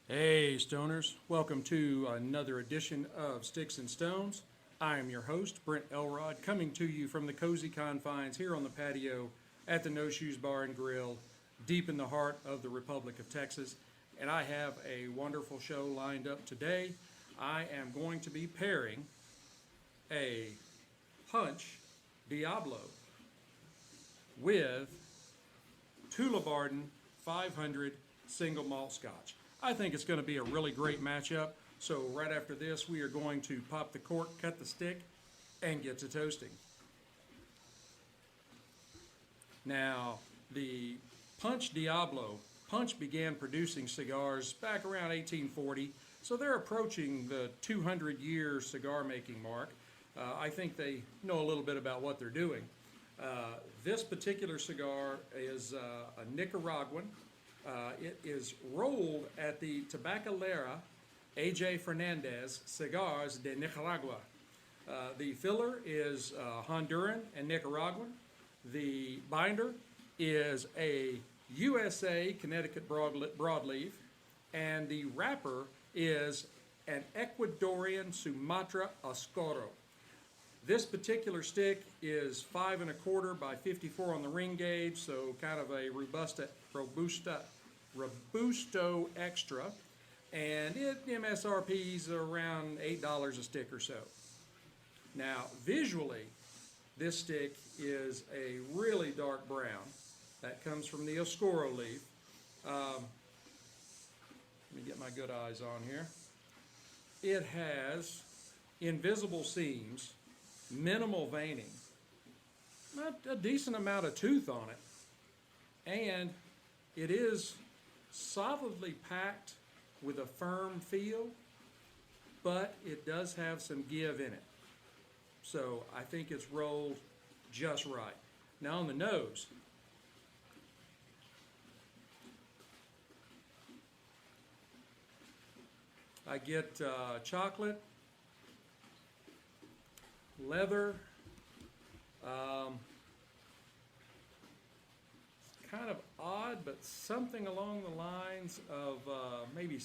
Hey Stoners, welcome to another edition of Sticks and Stones. I am your host, Brent Elrod, coming to you from the cozy confines here on the patio at the No Shoes Bar and Grill, deep in the heart of the Republic of Texas. And I have a wonderful show lined up today. I am going to be pairing a punch Diablo with Tullabardine 500 single malt Scotch. I think it's going to be a really great matchup. So right after this, we are going to pop the cork, cut the stick, and get to toasting. Now, the Punch Diablo, Punch began producing cigars back around 1840, so they're approaching the 200-year cigar-making mark. I think they know a little bit about what they're doing. This particular cigar is a Nicaraguan. It is rolled at the Tabacalera A.J. Fernandez Cigars de Nicaragua. The filler is Honduran and Nicaraguan. The binder is a USA Connecticut broadleaf. And the wrapper is an Ecuadorian Sumatra Oscuro. This particular stick is 5 1/4 by 54 on the ring gauge, so kind of a Robusto extra, and it MSRP's around $8 a stick or so. Now, visually, this stick is a really dark brown that comes from the Oscuro leaf. Let me get my good eyes on here. It has invisible seams, minimal veining, not a decent amount of tooth on it, and it is solidly packed with a firm feel, but it does have some give in it. So I think it's rolled just right. Now on the nose, I get chocolate, leather, kind of odd, but something along the lines of maybe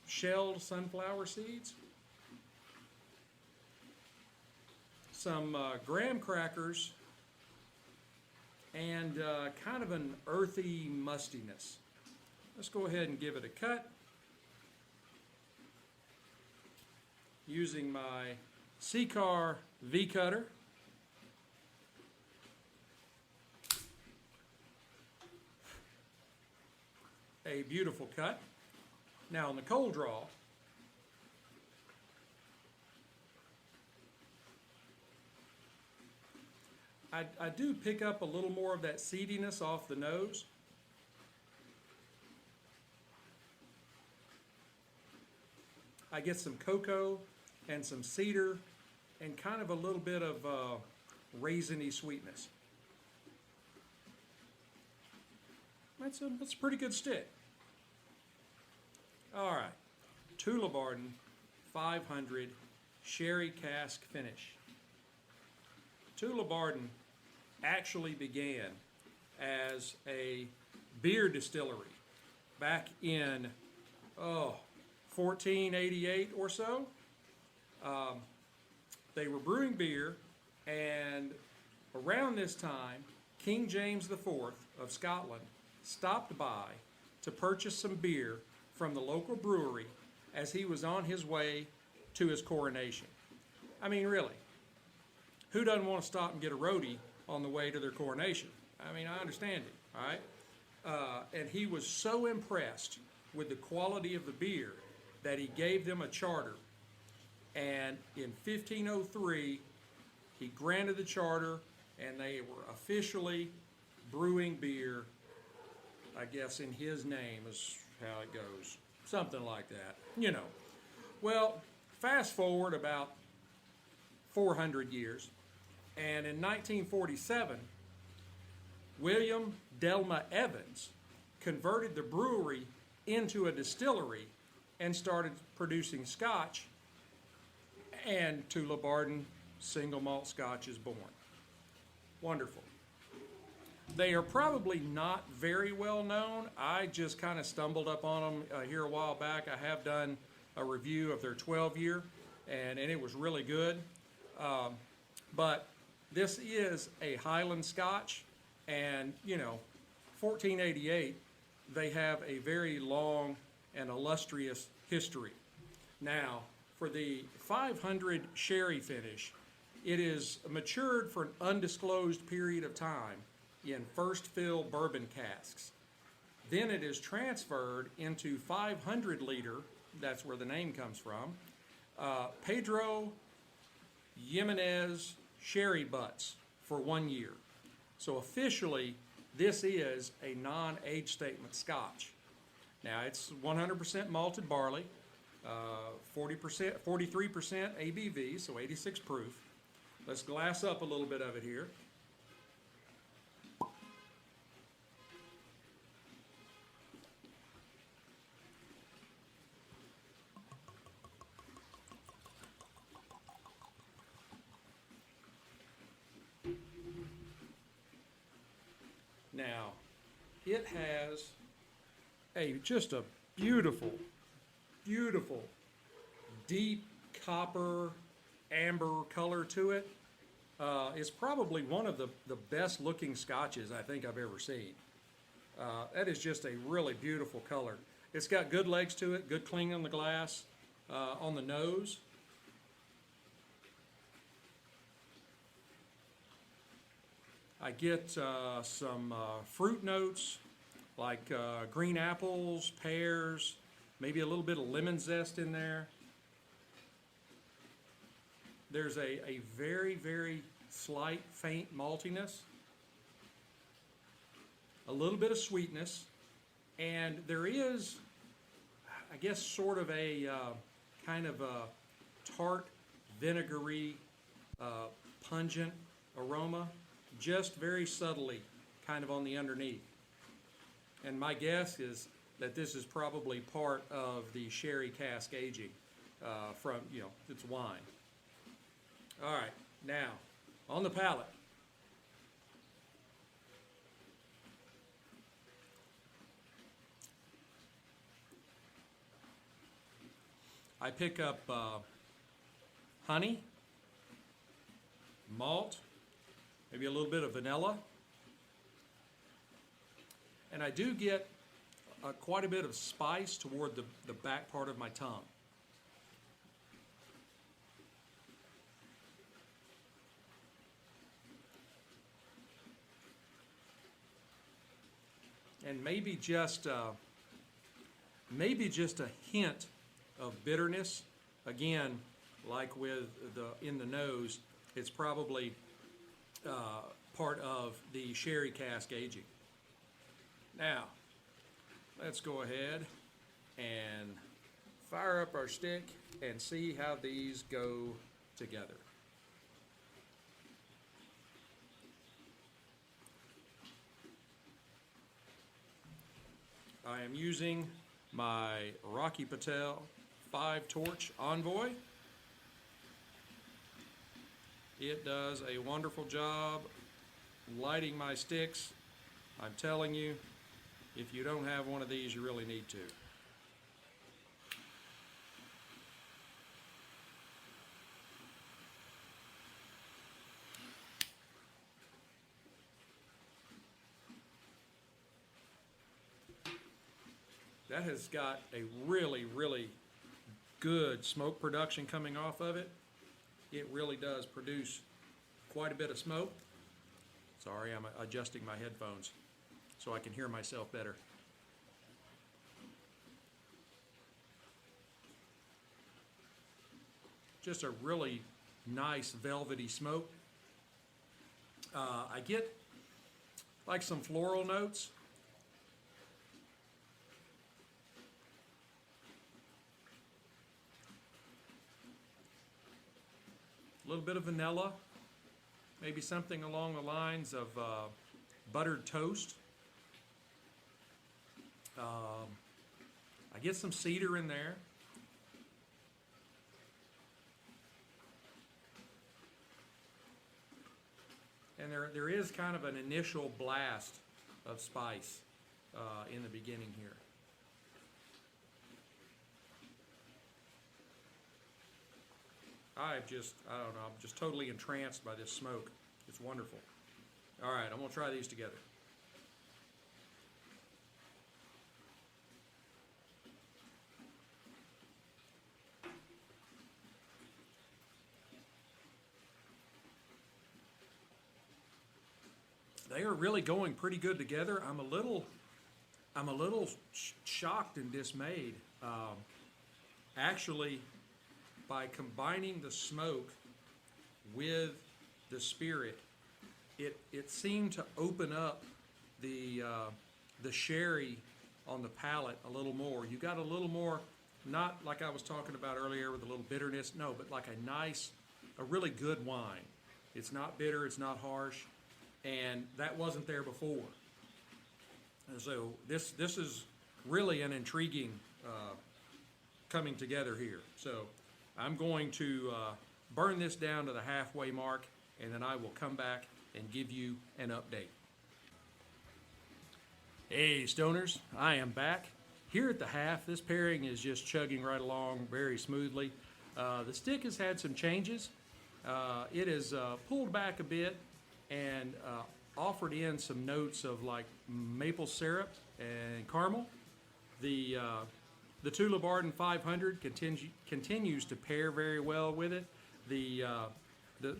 shelled sunflower seeds. Some graham crackers, and kind of an earthy mustiness. Let's go ahead and give it a cut using my C-Car V-Cutter. A beautiful cut. Now on the cold draw, I do pick up a little more of that seediness off the nose. I get some cocoa and some cedar and kind of a little bit of raisiny sweetness. That's a pretty good stick. All right, Tullabardine 500 sherry cask finish. Tullabardine actually began as a beer distillery back in 1488 or so. They were brewing beer, and around this time, King James IV of Scotland stopped by to purchase some beer from the local brewery as he was on his way to his coronation. I mean, really, who doesn't want to stop and get a roadie on the way to their coronation? I mean, I understand it, all right? And he was so impressed with the quality of the beer that he gave them a charter. And in 1503, he granted the charter, and they were officially brewing beer, I guess in his name is how it goes. Something like that, you know. Well, fast forward about 400 years, and in 1947, William Delma Evans converted the brewery into a distillery and started producing Scotch, and Tullabardine single malt Scotch is born. Wonderful. They are probably not very well known. I just kind of stumbled up on them here a while back. I have done a review of their 12-year, and it was really good. But this is a Highland Scotch, and 1488, they have a very long and illustrious history. Now, for the 500 sherry finish, it is matured for an undisclosed period of time in first fill bourbon casks. Then it is transferred into 500 liter, that's where the name comes from, Pedro Jimenez sherry butts for 1 year. So officially, this is a non-age statement Scotch. Now it's 100% malted barley, 43% ABV, so 86 proof. Let's glass up a little bit of it here. Now, it has just a beautiful, beautiful, deep copper amber color to it. It's probably one of the best looking scotches I think I've ever seen. That is just a really beautiful color. It's got good legs to it, good cling on the glass, on the nose. I get some fruit notes like green apples, pears, maybe a little bit of lemon zest in there. There's a very, very slight, faint maltiness, a little bit of sweetness, and there is, I guess, sort of a kind of a tart, vinegary, pungent aroma, just very subtly, kind of on the underneath. And my guess is that this is probably part of the sherry cask aging from, it's wine. All right, now, on the palate. I pick up honey, malt, maybe a little bit of vanilla, and I do get quite a bit of spice toward the back part of my tongue. And maybe just a hint of bitterness. Again, like with in the nose, it's probably part of the sherry cask aging. Now, let's go ahead and fire up our stick and see how these go together. I am using my Rocky Patel 5-torch Envoy. It does a wonderful job lighting my sticks. I'm telling you, if you don't have one of these, you really need to. That has got a really, really good smoke production coming off of it. It really does produce quite a bit of smoke. Sorry, I'm adjusting my headphones so I can hear myself better. Just a really nice velvety smoke. I get like some floral notes. a little bit of vanilla, maybe something along the lines of buttered toast. I get some cedar in there. And there is kind of an initial blast of spice in the beginning here. I don't know, I'm just totally entranced by this smoke. It's wonderful. All right, I'm gonna try these together. They are really going pretty good together. I'm a little shocked and dismayed. Actually, by combining the smoke with the spirit, it seemed to open up the sherry on the palate a little more. You got a little more, not like I was talking about earlier with a little bitterness, no, but like a really good wine. It's not bitter, it's not harsh, and that wasn't there before. And so this is really an intriguing coming together here. So I'm going to burn this down to the halfway mark, and then I will come back and give you an update. Hey Stoners, I am back. Here at the half, this pairing is just chugging right along very smoothly. The stick has had some changes. It has pulled back a bit and offered in some notes of like maple syrup and caramel. The Tullabardine 500 continues to pair very well with it. The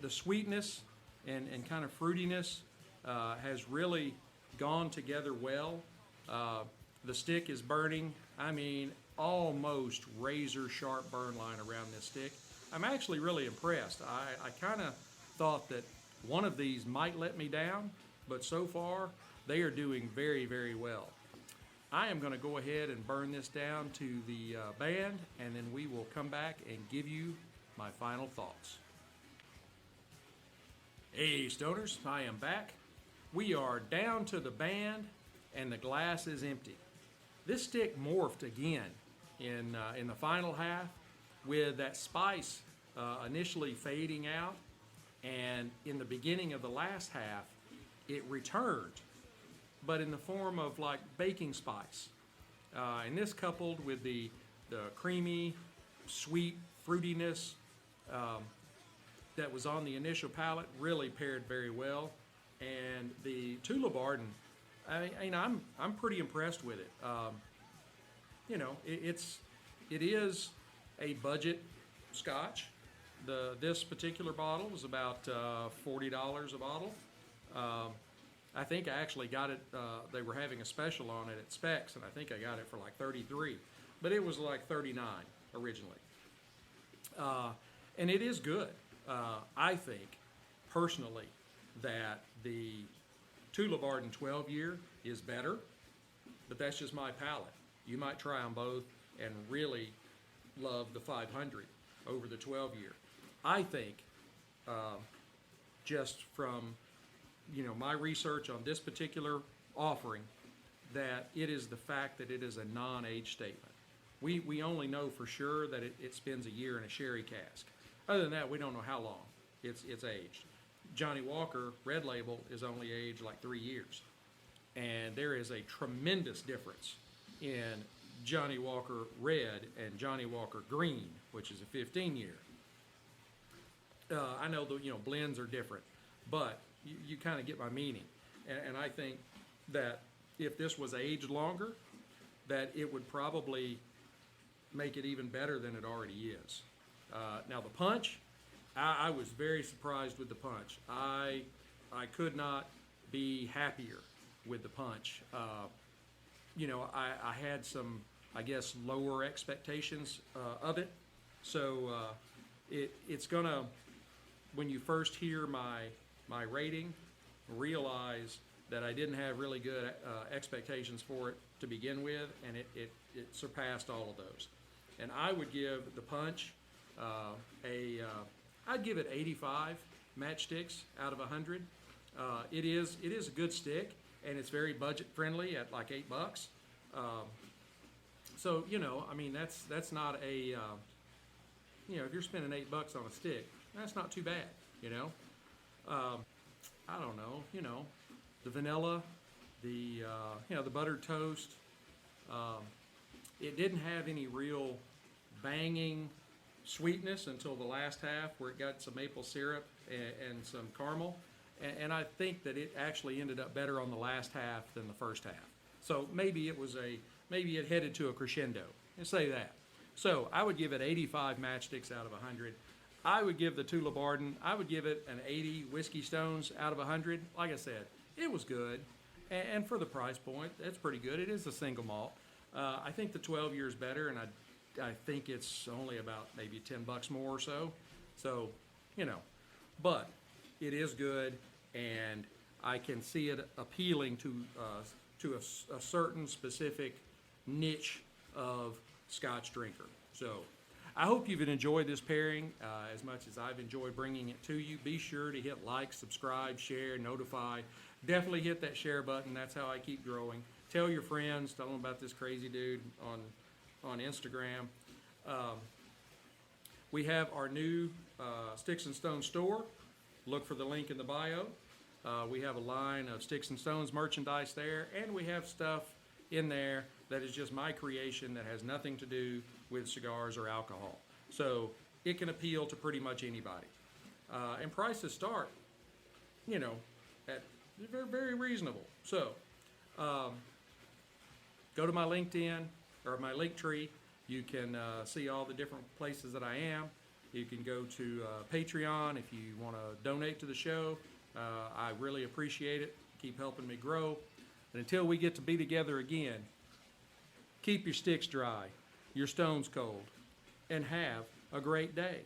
sweetness and kind of fruitiness has really gone together well. The stick is burning, I mean, almost razor sharp burn line around this stick. I'm actually really impressed. I kind of thought that one of these might let me down, but so far they are doing very, very well. I am going to go ahead and burn this down to the band, and then we will come back and give you my final thoughts. Hey Stoners, I am back. We are down to the band and the glass is empty. This stick morphed again in the final half with that spice initially fading out, and in the beginning of the last half it returned, but in the form of like baking spice. And this coupled with the creamy, sweet fruitiness that was on the initial palate really paired very well. And the Tullabardine, I'm pretty impressed with it. You know, it is a budget Scotch. This particular bottle was about $40 a bottle. I think I actually got it, they were having a special on it at Specs, and I think I got it for like $33, but it was like $39 originally. And it is good. I think, personally, that the Tullabardine 12-year is better, but that's just my palate. You might try them both and really love the 500 over the 12-year. I think, just from my research on this particular offering, that it is the fact that it is a non-age statement. We only know for sure that it spends a year in a sherry cask. Other than that, we don't know how long it's aged. Johnny Walker Red Label is only aged like 3 years. And there is a tremendous difference in Johnny Walker Red and Johnny Walker Green, which is a 15-year. I know the blends are different, but you kind of get my meaning. And I think that if this was aged longer, that it would probably make it even better than it already is. Now the punch, I was very surprised with the punch. I could not be happier with the punch. I had some, I guess, lower expectations of it. So it's gonna, when you first hear my rating, realize that I didn't have really good expectations for it to begin with, and it surpassed all of those. And I would give the punch a I'd give it 85 matchsticks out of 100. It is a good stick, and it's very budget friendly at like $8. So I mean that's not a if you're spending $8 on a stick, that's not too bad. I don't know. The vanilla, the the buttered toast. It didn't have any real banging sweetness until the last half, where it got some maple syrup and some caramel, and I think that it actually ended up better on the last half than the first half. So maybe it headed to a crescendo. Let's say that. So I would give it 85 matchsticks out of 100. I would give the Tullabardine, I would give it an 80 Whiskey Stones out of 100. Like I said, it was good, and for the price point, that's pretty good. It is a single malt. I think the 12 year is better, and I think it's only about maybe $10 more or so. So, but it is good, and I can see it appealing to a certain specific niche of Scotch drinker. So I hope you've enjoyed this pairing as much as I've enjoyed bringing it to you. Be sure to hit like, subscribe, share, notify. Definitely hit that share button. That's how I keep growing. Tell your friends. Tell them about this crazy dude on Instagram. We have our new Sticks-n-Stonez store. Look for the link in the bio. We have a line of Sticks-n-Stonez merchandise there, and we have stuff in there that is just my creation that has nothing to do with cigars or alcohol. So it can appeal to pretty much anybody. And prices start, at very, very reasonable. So go to my LinkedIn or my link tree. You can see all the different places that I am. You can go to Patreon if you want to donate to the show. I really appreciate it. Keep helping me grow. And until we get to be together again, keep your sticks dry, your stones cold, and have a great day.